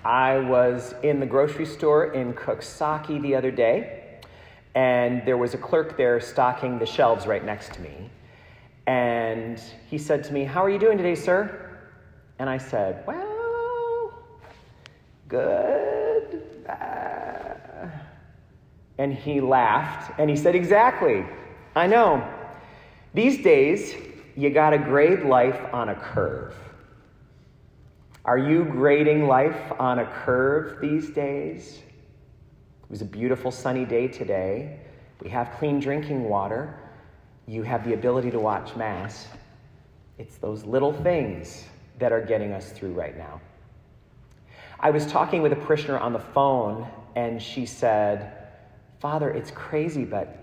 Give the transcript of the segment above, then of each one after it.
I was in the grocery store in Cooksaki the other day, and there was a clerk there stocking the shelves right next to me. And he said to me, "How are you doing today, sir?" And I said, "Well, good." And he laughed, and he said, "Exactly. I know. These days, you gotta grade life on a curve." Are you grading life on a curve these days? It was a beautiful sunny day today. We have clean drinking water. You have the ability to watch Mass. It's those little things that are getting us through right now. I was talking with a parishioner on the phone, and she said, "Father, it's crazy, but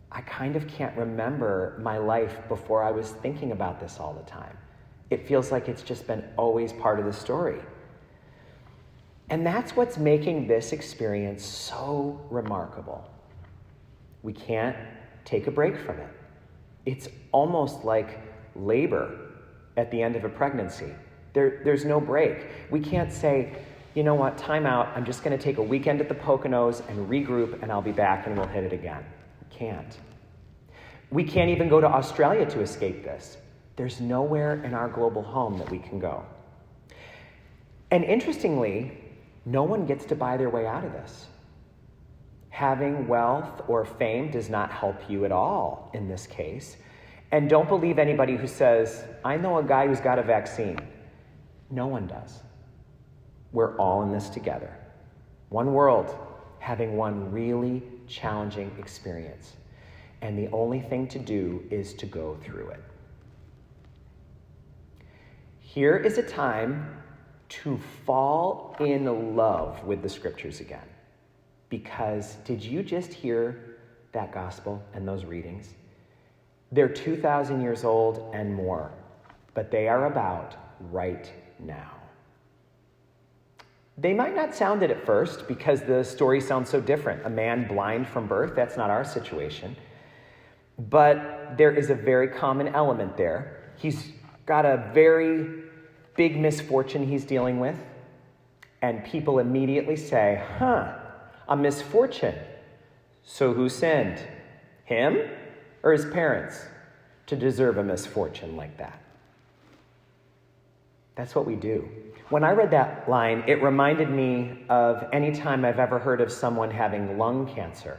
I kind of can't remember my life before I was thinking about this all the time. It feels like it's just been always part of the story." And that's what's making this experience so remarkable. We can't take a break from it. It's almost like labor at the end of a pregnancy. There's no break. We can't say, "You know what, time out. I'm just going to take a weekend at the Poconos and regroup, and I'll be back and we'll hit it again." We can't. We can't even go to Australia to escape this. There's nowhere in our global home that we can go. And interestingly, no one gets to buy their way out of this. Having wealth or fame does not help you at all in this case. And don't believe anybody who says, "I know a guy who's got a vaccine." No one does. We're all in this together. One world, having one really challenging experience. And the only thing to do is to go through it. Here is a time to fall in love with the scriptures again. Because did you just hear that gospel and those readings? They're 2,000 years old and more, but they are about right now. They might not sound it at first because the story sounds so different. A man blind from birth, that's not our situation. But there is a very common element there. He's got a very big misfortune he's dealing with, and people immediately say, a misfortune. So who sinned? Him or his parents to deserve a misfortune like that? That's what we do. When I read that line, it reminded me of any time I've ever heard of someone having lung cancer.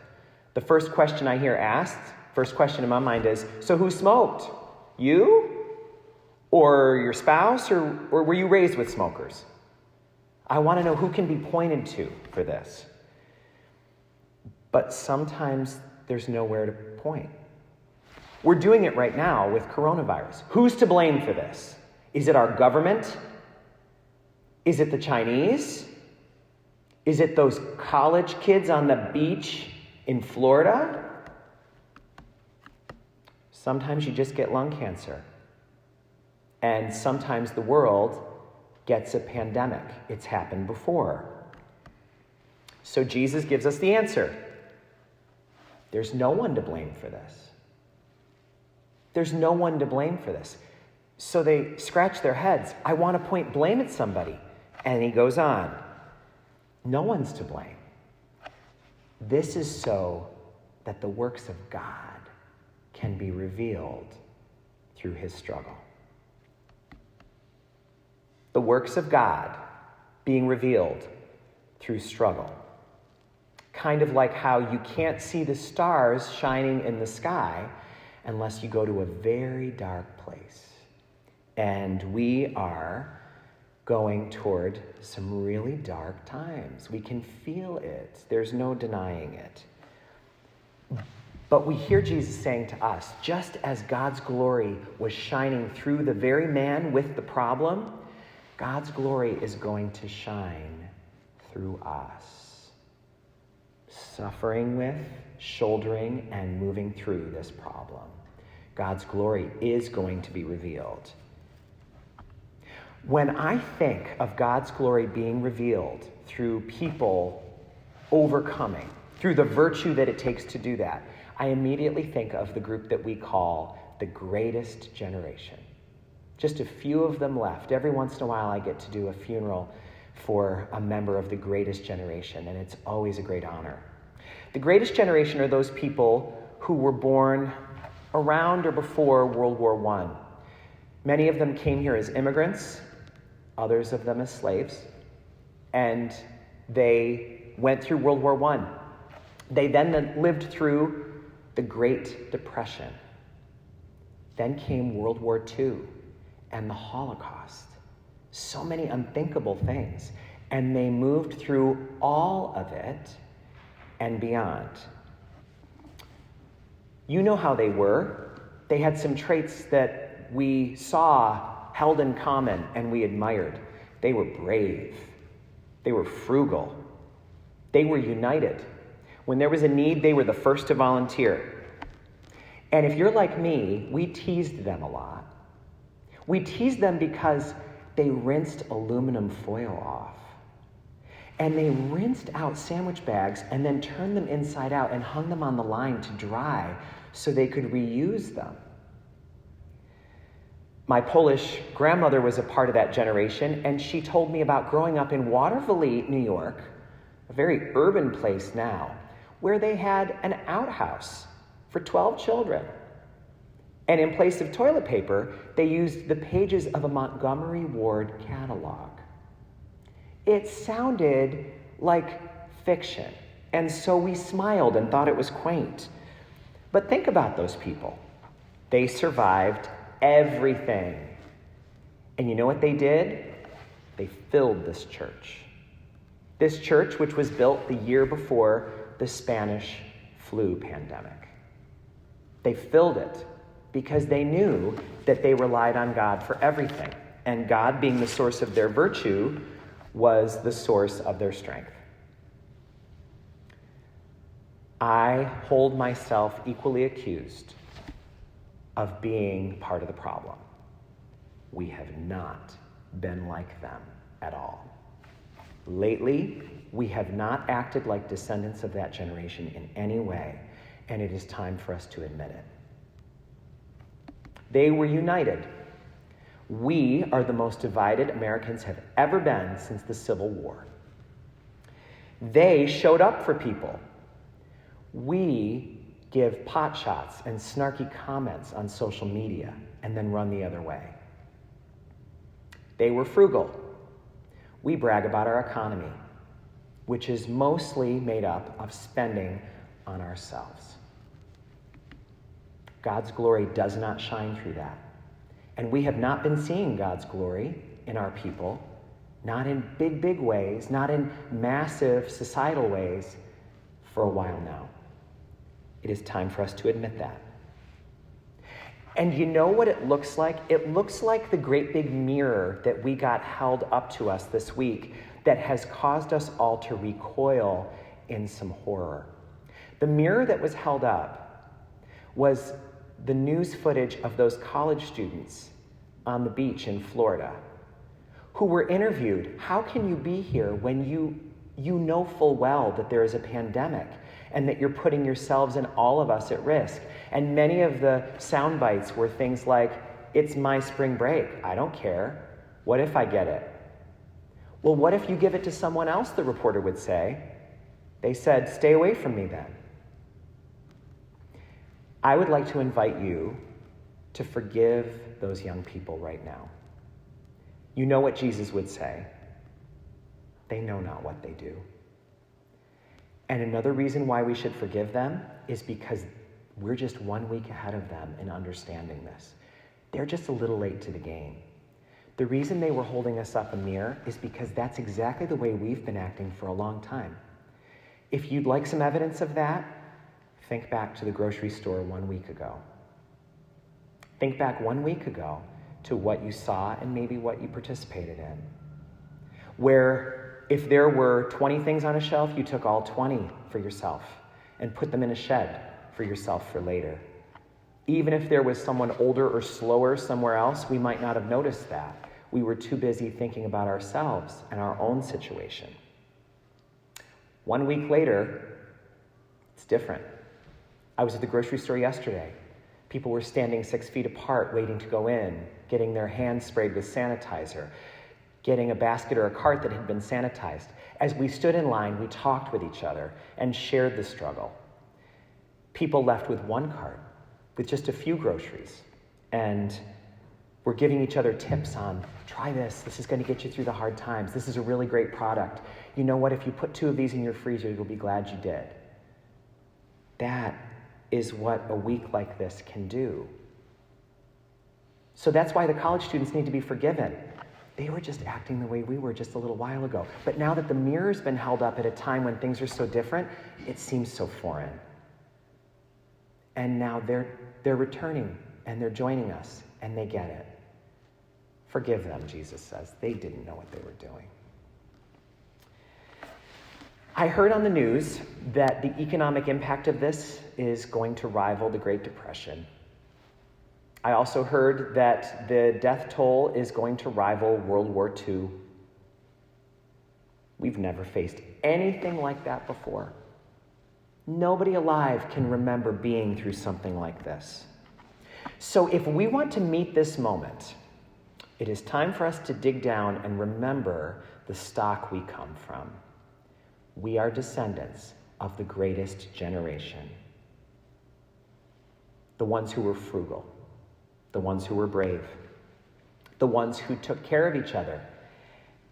The first question I hear asked, first question in my mind is, "So who smoked? You? Or your spouse? Or were you raised with smokers?" I want to know who can be pointed to for this. But sometimes there's nowhere to point. We're doing it right now with coronavirus. Who's to blame for this? Is it our government? Is it the Chinese? Is it those college kids on the beach in Florida? Sometimes you just get lung cancer. And sometimes the world gets a pandemic. It's happened before. So Jesus gives us the answer. There's no one to blame for this. There's no one to blame for this. So they scratch their heads. I want to point blame at somebody. And he goes on. No one's to blame. This is so that the works of God can be revealed through his struggle. The works of God being revealed through struggle. Kind of like how you can't see the stars shining in the sky unless you go to a very dark place. And we are going toward some really dark times. We can feel it. There's no denying it. But we hear Jesus saying to us, just as God's glory was shining through the very man with the problem, God's glory is going to shine through us. Suffering with, shouldering, and moving through this problem. God's glory is going to be revealed. When I think of God's glory being revealed through people overcoming, through the virtue that it takes to do that, I immediately think of the group that we call the greatest generation. Just a few of them left. Every once in a while I get to do a funeral for a member of the greatest generation, and it's always a great honor. The greatest generation are those people who were born around or before World War I. Many of them came here as immigrants, others of them as slaves, and they went through World War I. They then lived through the Great Depression. Then came World War II and the Holocaust. So many unthinkable things. And they moved through all of it and beyond. You know how they were. They had some traits that we saw held in common and we admired. They were brave. They were frugal. They were united. When there was a need, they were the first to volunteer. And if you're like me, we teased them a lot. We teased them because they rinsed aluminum foil off. And they rinsed out sandwich bags and then turned them inside out and hung them on the line to dry so they could reuse them. My Polish grandmother was a part of that generation, and she told me about growing up in Waterville, New York, a very urban place now, where they had an outhouse for 12 children. And in place of toilet paper, they used the pages of a Montgomery Ward catalog. It sounded like fiction, and so we smiled and thought it was quaint. But think about those people. They survived everything. And you know what they did? They filled this church. This church, which was built the year before the Spanish flu pandemic. They filled it because they knew that they relied on God for everything. And God, being the source of their virtue, was the source of their strength. I hold myself equally accused of being part of the problem. We have not been like them at all. Lately, we have not acted like descendants of that generation in any way, and it is time for us to admit it. They were united. We are the most divided Americans have ever been since the Civil War. They showed up for people. We give pot shots and snarky comments on social media and then run the other way. They were frugal. We brag about our economy, which is mostly made up of spending on ourselves. God's glory does not shine through that. And we have not been seeing God's glory in our people, not in big ways, not in massive societal ways, for a while now. It is time for us to admit that. And you know what it looks like? It looks like the great big mirror that we got held up to us this week that has caused us all to recoil in some horror. The mirror that was held up was the news footage of those college students on the beach in Florida who were interviewed. How can you be here when you know full well that there is a pandemic and that you're putting yourselves and all of us at risk? And many of the sound bites were things like, "It's my spring break. I don't care. What if I get it?" Well, what if you give it to someone else, the reporter would say. They said, "Stay away from me then." I would like to invite you to forgive those young people right now. You know what Jesus would say. They know not what they do. And another reason why we should forgive them is because we're just 1 week ahead of them in understanding this. They're just a little late to the game. The reason they were holding us up a mirror is because that's exactly the way we've been acting for a long time. If you'd like some evidence of that, think back to the grocery store 1 week ago. Think back 1 week ago to what you saw and maybe what you participated in. Where if there were 20 things on a shelf, you took all 20 for yourself and put them in a shed for yourself for later. Even if there was someone older or slower somewhere else, we might not have noticed that. We were too busy thinking about ourselves and our own situation. 1 week later, it's different. I was at the grocery store yesterday. People were standing 6 feet apart, waiting to go in, getting their hands sprayed with sanitizer, getting a basket or a cart that had been sanitized. As we stood in line, we talked with each other and shared the struggle. People left with one cart, with just a few groceries, and we're giving each other tips on, try this is going to get you through the hard times. This is a really great product. You know what, if you put 2 of these in your freezer, you'll be glad you did. That is what a week like this can do. So that's why the college students need to be forgiven. They were just acting the way we were just a little while ago. But now that the mirror's been held up at a time when things are so different, it seems so foreign. And now they're returning and they're joining us and they get it. Forgive them, Jesus says. They didn't know what they were doing. I heard on the news that the economic impact of this is going to rival the Great Depression. I also heard that the death toll is going to rival World War II. We've never faced anything like that before. Nobody alive can remember being through something like this. So if we want to meet this moment, it is time for us to dig down and remember the stock we come from. We are descendants of the greatest generation. The ones who were frugal, the ones who were brave, the ones who took care of each other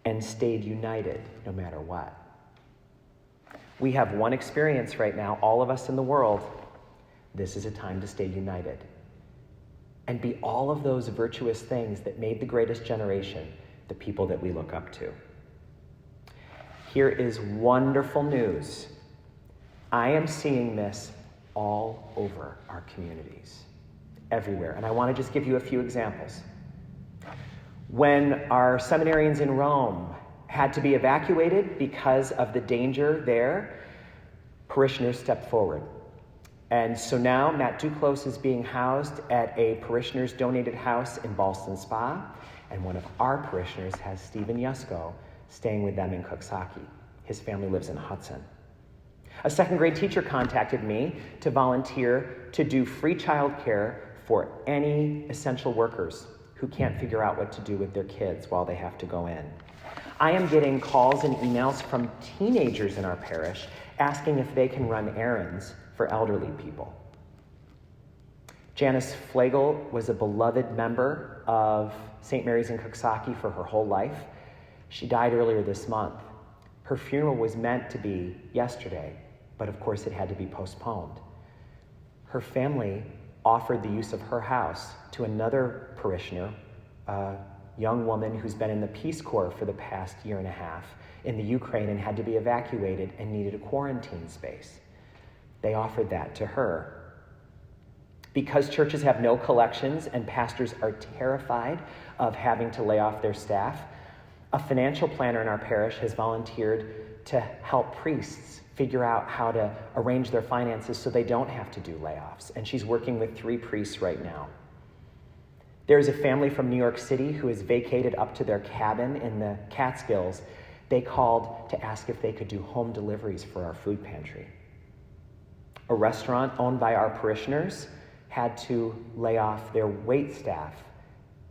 and stayed united no matter what. We have one experience right now, all of us in the world. This is a time to stay united and be all of those virtuous things that made the greatest generation the people that we look up to. Here is wonderful news. I am seeing this all over our communities, everywhere. And I want to just give you a few examples. When our seminarians in Rome had to be evacuated because of the danger there, parishioners stepped forward. And so now Matt Duclos is being housed at a parishioners donated house in Ballston Spa, and one of our parishioners has Stephen Yusko staying with them in Cooksaki. His family lives in Hudson. A second grade teacher contacted me to volunteer to do free childcare for any essential workers who can't figure out what to do with their kids while they have to go in. I am getting calls and emails from teenagers in our parish asking if they can run errands for elderly people. Janice Flagel was a beloved member of St. Mary's in Cooksaki for her whole life. She died earlier this month. Her funeral was meant to be yesterday, but of course it had to be postponed. Her family offered the use of her house to another parishioner, a young woman who's been in the Peace Corps for the past year and a half in the Ukraine and had to be evacuated and needed a quarantine space. They offered that to her. Because churches have no collections and pastors are terrified of having to lay off their staff, a financial planner in our parish has volunteered to help priests figure out how to arrange their finances so they don't have to do layoffs. And she's working with 3 priests right now. There's a family from New York City who has vacated up to their cabin in the Catskills. They called to ask if they could do home deliveries for our food pantry. A restaurant owned by our parishioners had to lay off their wait staff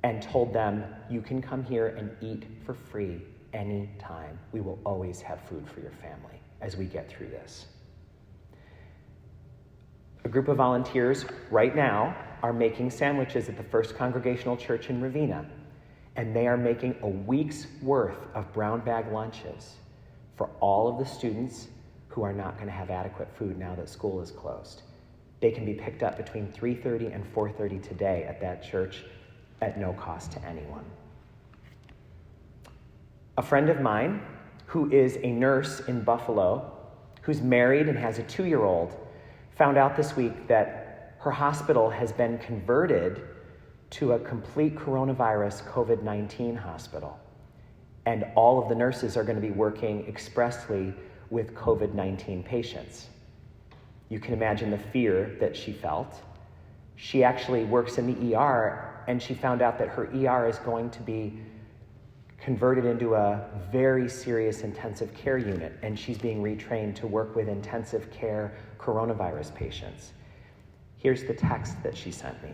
and told them, you can come here and eat for free anytime. We will always have food for your family as we get through this. A group of volunteers right now are making sandwiches at the First Congregational Church in Ravenna, and they are making a week's worth of brown bag lunches for all of the students who are not going to have adequate food now that school is closed. They can be picked up between 3:30 and 4:30 today at that church at no cost to anyone. A friend of mine who is a nurse in Buffalo, who's married and has a 2-year-old, found out this week that her hospital has been converted to a complete coronavirus COVID-19 hospital. And all of the nurses are going to be working expressly with COVID-19 patients. You can imagine the fear that she felt. She actually works in the ER, and she found out that her ER is going to be converted into a very serious intensive care unit, and she's being retrained to work with intensive care coronavirus patients. Here's the text that she sent me.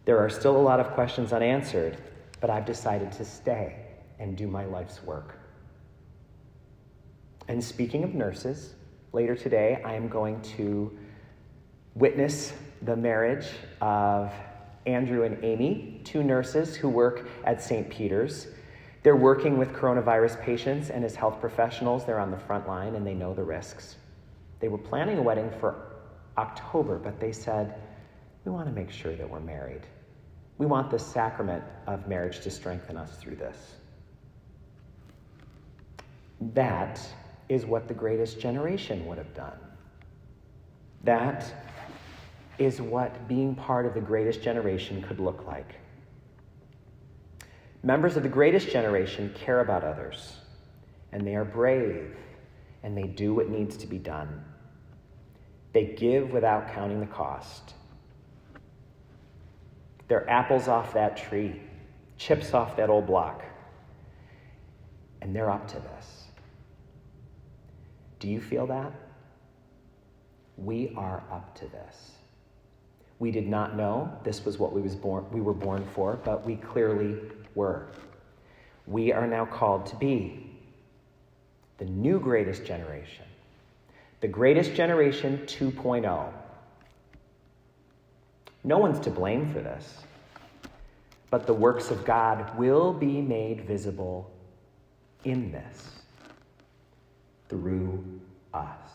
There are still a lot of questions unanswered, but I've decided to stay and do my life's work. And speaking of nurses, later today I am going to witness the marriage of Andrew and Amy, two nurses who work at St. Peter's. They're working with coronavirus patients, and as health professionals, they're on the front line and they know the risks. They were planning a wedding for October, but they said, we want to make sure that we're married. We want the sacrament of marriage to strengthen us through this. That is what the greatest generation would have done. That is what being part of the greatest generation could look like. Members of the greatest generation care about others, and they are brave, and they do what needs to be done. They give without counting the cost. They're apples off that tree, chips off that old block, and they're up to this. Do you feel that? We are up to this. We did not know this was what we were born for, but we clearly were. We are now called to be the new greatest generation, the greatest generation 2.0. No one's to blame for this, but the works of God will be made visible in this through us.